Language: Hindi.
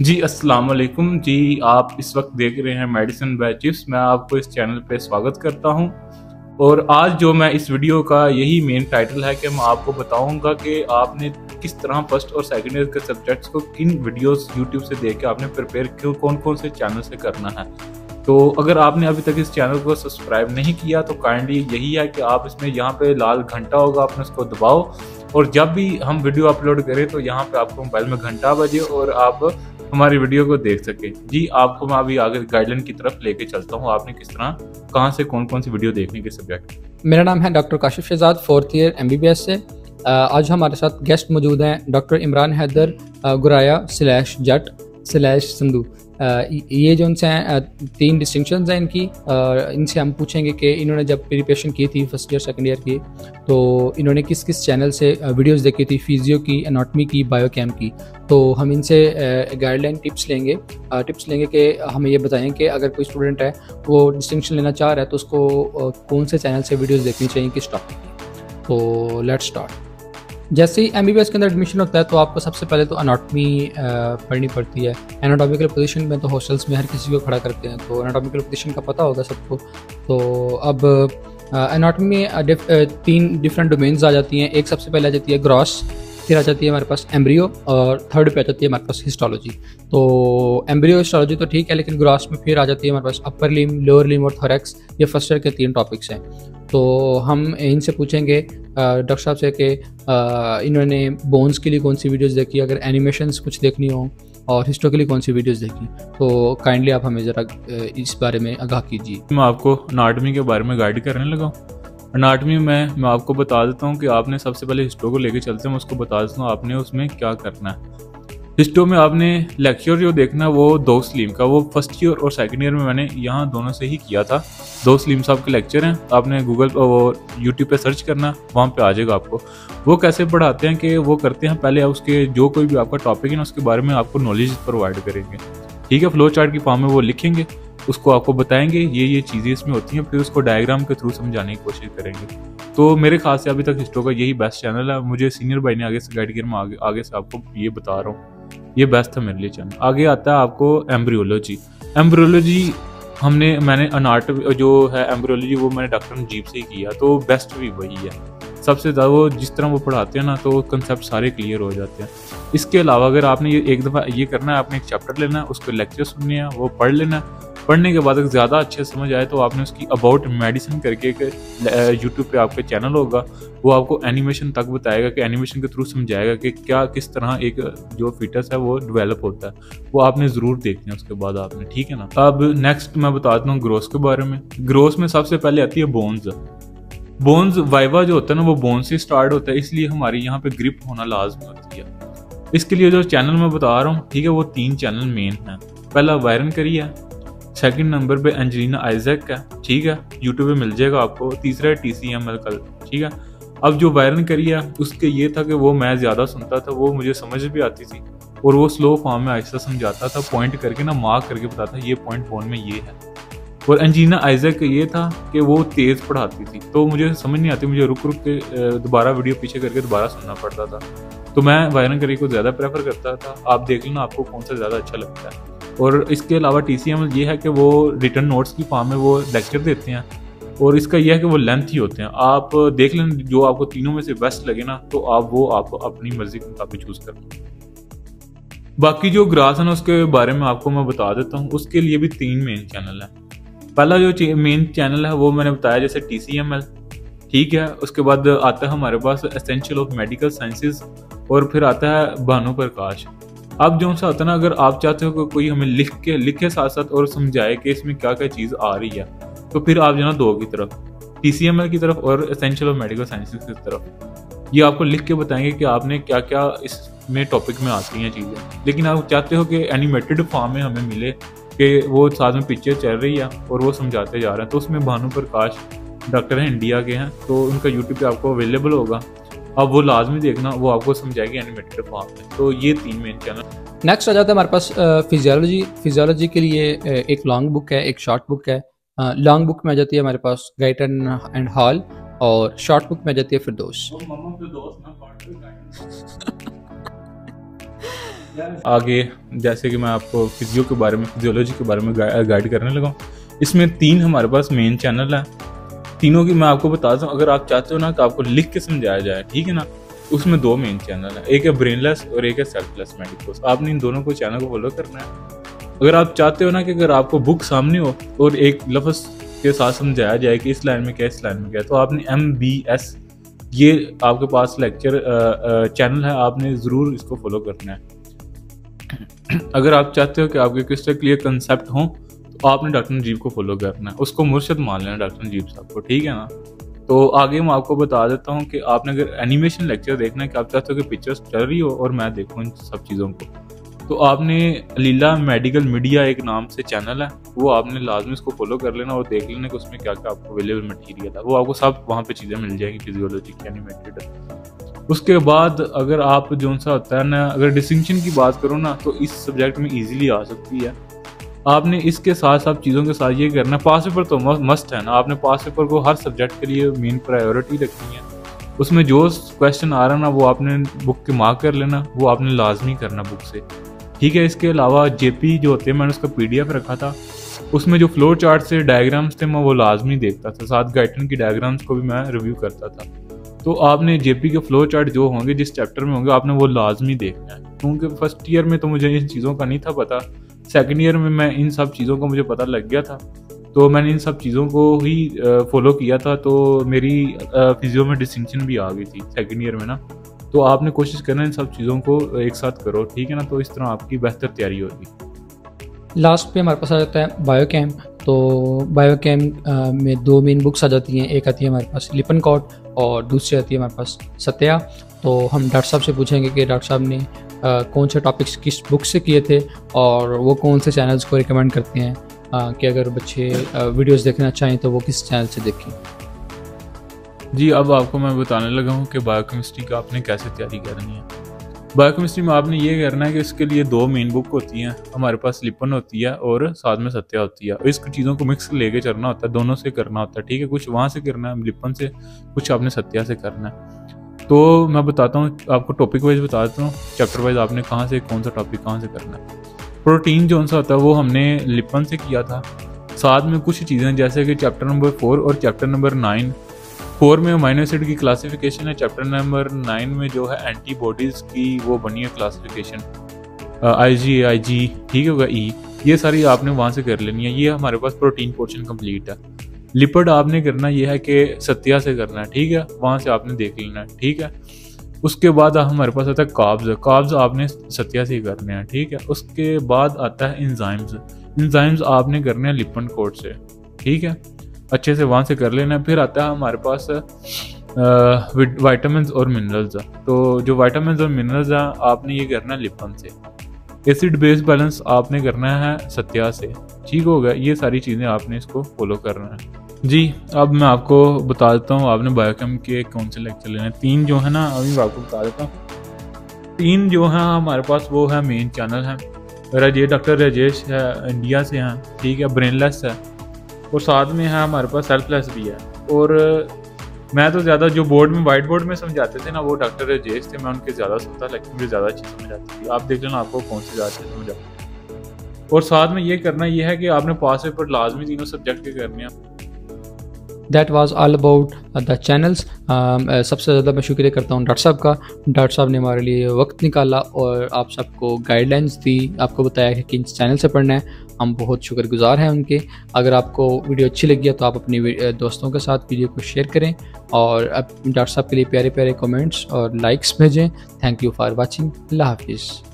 जी, अस्सलाम वालेकुम जी। आप इस वक्त देख रहे हैं मेडिसिन बाय चिप्स। मैं आपको इस चैनल पे स्वागत करता हूं और आज जो मैं इस वीडियो का यही मेन टाइटल है कि मैं आपको बताऊंगा कि आपने किस तरह फर्स्ट और सेकंड ईयर के सब्जेक्ट्स को किन वीडियोस यूट्यूब से देख के आपने प्रिपेयर क्यों कौन कौन से चैनल से करना है। तो अगर आपने अभी तक इस चैनल को सब्सक्राइब नहीं किया तो काइंडली यही है कि आप इसमें यहाँ पे लाल घंटा होगा, आपने उसको दबाओ और जब भी हम वीडियो अपलोड करें तो यहाँ पे आपको मोबाइल में घंटा बजे और आप हमारी वीडियो को देख सके। जी, आपको मैं अभी आगे गाइडलाइन की तरफ लेके चलता हूँ, आपने किस तरह कहाँ से कौन कौन सी वीडियो देखने के सब्जेक्ट। मेरा नाम है doctor Kashif Shahzad, 4th year MBBS से। आज हमारे साथ गेस्ट मौजूद हैं डॉक्टर इमरान हैदर गुराया/जट/संधू। ये जो उनसे हैं 3 डिस्टिंक्शंस हैं इनकी। इनसे हम पूछेंगे कि इन्होंने जब प्रिपरेशन की थी फर्स्ट ईयर सेकंड ईयर की तो इन्होंने किस किस चैनल से वीडियोस देखी थी, फिजियो की, एनाटॉमी की, बायोकेम की। तो हम इनसे गाइडलाइन टिप्स लेंगे कि हमें ये बताएं कि अगर कोई स्टूडेंट है वो डिस्टिंक्शन लेना चाह रहा है तो उसको कौन से चैनल से वीडियोस देखनी चाहिए, किस टॉपिक की। तो लेट्स स्टार्ट। जैसे ही MBBS के अंदर एडमिशन होता है तो आपको सबसे पहले तो एनाटॉमी पढ़नी पड़ती है। एनाटॉमिकल पोजीशन में तो हॉस्टल्स में हर किसी को खड़ा करते हैं, तो एनाटॉमिकल पोजीशन का पता होगा सबको। तो अब एनाटॉमी में 3 डिफरेंट डोमेन्स आ जाती हैं। एक सबसे पहले आ जाती है ग्रॉस, फिर आ जाती है हमारे पास एम्ब्रियो और थर्ड पे आ जाती है हमारे पास हिस्टोलॉजी। तो एम्ब्रियो हिस्टोलॉजी तो ठीक है, लेकिन ग्रॉस में फिर आ जाती है हमारे पास अपर लिम, लोअर लिम और थोरैक्स। ये फर्स्ट ईयर के 3 टॉपिक्स हैं। तो हम इनसे पूछेंगे डॉक्टर साहब से कि इन्होंने बोन्स के लिए कौन सी वीडियोस देखी, अगर एनिमेशंस कुछ देखनी हो, और हिस्टो के लिए कौन सी वीडियोस देखी। तो काइंडली आप हमें ज़रा इस बारे में आगाह कीजिए। मैं आपको अनाटॉमी के बारे में गाइड करने लगा हूँ। अनाटॉमी में मैं आपको बता देता हूँ कि आपने सबसे पहले हिस्टो को लेके चलते हैं, मैं उसको बता देता हूँ आपने उसमें क्या करना है। हिस्टो में आपने लेक्चर जो देखना है वो 2 स्लीम का, वो फर्स्ट ईयर और सेकंड ईयर में मैंने यहाँ दोनों से ही किया था। 2 स्लीम साहब के लेक्चर हैं, आपने गूगल और यूट्यूब पे सर्च करना, वहाँ पे आ जाएगा आपको। वो कैसे पढ़ाते हैं कि वो करते हैं पहले उसके जो कोई भी आपका टॉपिक है ना उसके बारे में आपको नॉलेज प्रोवाइड करेंगे। ठीक है, फ्लो चार्ट की फॉर्म में वो लिखेंगे, उसको आपको बताएंगे ये चीज़ें इसमें होती हैं, फिर उसको डायग्राम के थ्रू समझाने की कोशिश करेंगे। तो मेरे ख्याल से अभी तक हिस्टो का यही बेस्ट चैनल है। मुझे सीनियर भाई ने आगे से गाइड किया, मैं आगे से आपको ये बता रहा हूँ, ये बेस्ट था मेरे लिए चैनल। आगे आता है आपको एम्ब्रियोलॉजी। मैंने अनाटॉमी जो है एम्ब्रियोलॉजी वो मैंने डॉक्टर नजीब से ही किया, तो बेस्ट भी वही है सबसे ज़्यादा। वो जिस तरह वो पढ़ाते हैं ना तो कंसेप्ट सारे क्लियर हो जाते हैं। इसके अलावा अगर आपने ये एक दफ़ा ये करना है, आपने एक चैप्टर लेना है, उसके लेक्चर सुनने हैं, वो पढ़ लेना है। पढ़ने के बाद अगर ज़्यादा अच्छे समझ आए तो आपने उसकी अबाउट मेडिसिन करके एक यूट्यूब पे आपका चैनल होगा, वो आपको एनिमेशन तक बताएगा कि एनिमेशन के थ्रू समझाएगा कि क्या किस तरह एक जो फीटस है वो डेवलप होता है। वो आपने ज़रूर देखना है उसके बाद आपने, ठीक है ना। अब नेक्स्ट मैं बताता हूँ ग्रोथ के बारे में। ग्रोथ में सबसे पहले आती है बोन्स। वाइवा जो होता है ना वो बोन्स से स्टार्ट होता है, इसलिए हमारी यहाँ पे ग्रिप होना लाजमी होती है। इसके लिए जो चैनल मैं बता रहा हूँ, ठीक है, वो 3 चैनल मेन हैं। पहला वायरन करी है, सेकंड नंबर पे एंजेलिना आइजैक है, ठीक है, यूट्यूब पे मिल जाएगा आपको। तीसरा है TCML का, ठीक है। अब जो वायरन करी है उसके ये था कि वो मैं ज़्यादा सुनता था, वो मुझे समझ भी आती थी और वो स्लो फॉर्म में आहिस्ता समझाता था, पॉइंट करके ना मार्क करके बताता ये पॉइंट फोन में ये है। और एंजीना आइजैक ये था कि वो तेज़ पढ़ाती थी तो मुझे समझ नहीं आती, मुझे रुक के दोबारा वीडियो पीछे करके दोबारा सुनना पड़ता था। तो मैं वायरन करी को ज़्यादा प्रेफर करता था। आप देख लेना आपको कौन सा ज़्यादा अच्छा लगता है। और इसके अलावा TCML ये है कि वो रिटर्न नोट्स की फॉर्म में वो लेक्चर देते हैं और इसका यह है कि वो लेंथ ही होते हैं। आप देख लें जो आपको तीनों में से बेस्ट लगे ना तो आप अपनी मर्जी के मुताबिक चूज़ कर। बाकी जो ग्रास है ना उसके बारे में आपको मैं बता देता हूँ। उसके लिए भी 3 मेन चैनल है। पहला जो मेन चैनल है वो मैंने बताया जैसे TCML, ठीक है। उसके बाद आता है हमारे पास एसेंशियल ऑफ मेडिकल साइंसेज और फिर आता है भानु प्रकाश। अब जो सा होता है ना, अगर आप चाहते हो कि कोई हमें लिखे साथ साथ और समझाए कि इसमें क्या क्या चीज़ आ रही है तो फिर आप जाना 2 की तरफ, TCML की तरफ और एसेंशियल ऑफ मेडिकल साइंसेज की तरफ। ये आपको लिख के बताएंगे कि आपने क्या क्या इसमें टॉपिक में आती हैं चीज़ें। लेकिन आप चाहते हो कि एनिमेटेड फॉर्म में हमें मिले कि वो साथ में पिक्चर चल रही है और वो समझाते जा रहे हैं, तो उसमें भानु प्रकाश डॉक्टर हैं, इंडिया के हैं, तो उनका यूट्यूब पे आपको अवेलेबल होगा। अब वो लाजमी देखना, वो आपको समझाएगी एनिमेटेड फॉर्म में। तो ये 3 मेन चैनल। नेक्स्ट आ जाता है हमारे पास फिजियोलॉजी के लिए एक लॉन्ग बुक है, एक शॉर्ट बुक है। लॉन्ग बुक में आ जाती है हमारे पास गाइटन एंड हॉल और शॉर्ट बुक में आ जाती है फिरदौस। आगे जैसे कि मैं आपको फिजियो के बारे में, फिजियोलॉजी के बारे में गाइड करने लगा हूँ। इसमें 3 हमारे पास मेन चैनल है, तीनों की मैं आपको बताता हूँ। अगर आप चाहते हो ना कि आपको लिख के समझाया जाए, ठीक है ना, उसमें 2 मेन चैनल है, एक है ब्रेनलेस और एक है सेल्फलेस मेडिकोस। आपने इन दोनों को चैनल को फॉलो करना है। अगर आप चाहते हो ना कि अगर आपको बुक सामने हो और एक लफ्ज़ के साथ समझाया जाए कि इस लाइन में क्या, इस लाइन में क्या, तो आपने MBS, ये आपके पास लेक्चर चैनल है, आपने ज़रूर इसको फॉलो करना है। अगर आप चाहते हो कि आपके क्रिस्टल क्लियर कंसेप्ट हों तो आपने डॉक्टर नजीब को फॉलो करना है, उसको मुर्शद मान लेना डॉक्टर नजीब साहब को, ठीक है ना। तो आगे मैं आपको बता देता हूँ कि आपने अगर एनिमेशन लेक्चर देखना है कि आप चाहते हो कि पिक्चर्स चल रही हो और मैं देखूँ इन सब चीज़ों को, तो आपने लीला मेडिकल मीडिया एक नाम से चैनल है, वो आपने लाजमी उसको फॉलो कर लेना और देख लेना कि उसमें क्या क्या आपको अवेलेबल मटेरियल है। वो आपको सब वहाँ पे चीज़ें मिल जाएंगी फिजियोलॉजी की एनिमेटेड। उसके बाद अगर आप जो सा होता है ना, अगर डिस्टिंक्शन की बात करो ना, तो इस सब्जेक्ट में ईजिली आ सकती है। आपने इसके साथ साथ चीज़ों के साथ ये करना, पास पेपर तो मस्ट है ना, आपने पास पेपर को हर सब्जेक्ट के लिए मेन प्रायोरिटी रखनी है। उसमें जो क्वेश्चन आ रहा है ना, वो आपने बुक के मार्क कर लेना, वो आपने लाजमी करना बुक से, ठीक है। इसके अलावा JP जो होते हैं, मैंने उसका PDF रखा था, उसमें जो फ्लो चार्ट से डायग्राम्स थे मैं वो लाजमी देखता था, साथ गाइटन की डायग्राम्स को भी मैं रिव्यू करता था। तो आपने JP के फ्लो चार्ट जो होंगे, जिस चैप्टर में होंगे, आपने वो लाजमी देखना है, क्योंकि फर्स्ट ईयर में तो मुझे इन चीज़ों का नहीं था पता, सेकेंड ईयर में मैं इन सब चीज़ों का मुझे पता लग गया था, तो मैंने इन सब चीज़ों को ही फॉलो किया था। तो मेरी फिजियो में डिस्टिंक्शन भी आ गई थी सेकेंड ईयर में ना। तो आपने कोशिश करना इन सब चीज़ों को एक साथ करो, ठीक है ना, तो इस तरह आपकी बेहतर तैयारी होगी। लास्ट पे हमारे पास आ जाता है बायोकेम। तो बायोकेम में 2 मेन बुक्स आ जाती हैं, एक आती है हमारे पास लिपनकॉट और दूसरी आती है हमारे पास सत्या। तो हम डॉक्टर साहब से पूछेंगे कि डॉक्टर साहब ने कौन से टॉपिक्स किस बुक से किए थे और वो कौन से चैनल्स को रिकमेंड करते हैं कि अगर बच्चे वीडियोस देखना चाहें तो वो किस चैनल से देखें। जी, अब आपको मैं बताने लगा हूँ कि बायोकेमिस्ट्री का आपने कैसे तैयारी करनी है। बायोकेमिस्ट्री में आपने ये करना है कि इसके लिए 2 मेन बुक होती हैं, हमारे पास लिपन होती है और साथ में सत्या होती है। इस चीज़ों को मिक्स लेके चलना होता है, दोनों से करना होता है, ठीक है। कुछ वहाँ से करना है लिपन से, कुछ आपने सत्या से करना है। तो मैं बताता हूँ आपको, टॉपिक वाइज बता देता हूँ, चैप्टर वाइज आपने कहाँ से कौन सा टॉपिक कहाँ से करना है। प्रोटीन जो सा होता है वो हमने लिपन से किया था, साथ में कुछ चीज़ें जैसे कि चैप्टर नंबर 4 और चैप्टर नंबर 9। 4 में अमीनो एसिड की क्लासिफिकेशन है, चैप्टर नंबर 9 में जो है एंटीबॉडीज़ की वो बनी है क्लासिफिकेशन, IG, ठीक होगा, E, ये सारी आपने वहाँ से कर लेनी है। ये हमारे पास प्रोटीन पोर्शन कंप्लीट है। लिपिड आपने करना ये है कि सत्या से करना है, ठीक है, वहाँ से आपने देख लेना है, ठीक है। उसके बाद हमारे पास आता है कार्ब्स आपने सत्या से ही करने हैं, ठीक है। उसके बाद आता है इंजाइम्स आपने करने हैं लिपनकॉट से, ठीक है, अच्छे से वहाँ से कर लेना है। फिर आता है हमारे पास विटामिन्स और मिनरल्स। तो जो विटामिन्स और मिनरल्स हैं आपने ये करना है लिपन से। एसिड बेस बैलेंस आपने करना है सत्या से, ठीक होगा। ये सारी चीज़ें आपने इसको फॉलो करना है। जी, अब मैं आपको बता देता हूँ आपने बायोकेम के कौन से लेक्चर लेने हैं। 3 जो है ना, अभी मैं आपको बता देता हूँ। 3 जो है हमारे पास वो है मेन चैनल है, डॉक्टर राजेश है, इंडिया से हैं, ठीक है, ब्रेनलेस है, और साथ में है हमारे पास सेल्फलेस भी है। और मैं तो ज़्यादा जो बोर्ड में वाइट बोर्ड में समझाते थे ना, वो डॉक्टर राजेश थे, मैं उनके ज़्यादा सुनता, लेकिन मुझे ज़्यादा अच्छी समझ आती थी। आप देख लेना आपको कौन सी ज़्यादा अच्छी समझ आती। और साथ में ये करना ये है कि आपने पास पेपर लाजमी तीनों सब्जेक्ट के करने हैं। That was all about the channels. सबसे ज़्यादा मैं शुक्रिया करता हूँ डॉक्टर साहब का। डॉक्टर साहब ने हमारे लिए वक्त निकाला और आप सबको गाइडलाइंस दी, आपको बताया कि किन चैनल से पढ़ना है। हम बहुत शुक्रगुजार हैं उनके। अगर आपको वीडियो अच्छी लगी है तो आप अपनी दोस्तों के साथ वीडियो को शेयर करें और अब डॉक्टर साहब के लिए प्यारे प्यारे कमेंट्स और लाइक्स भेजें। Thank you for watching. अल्लाह हाफिज़।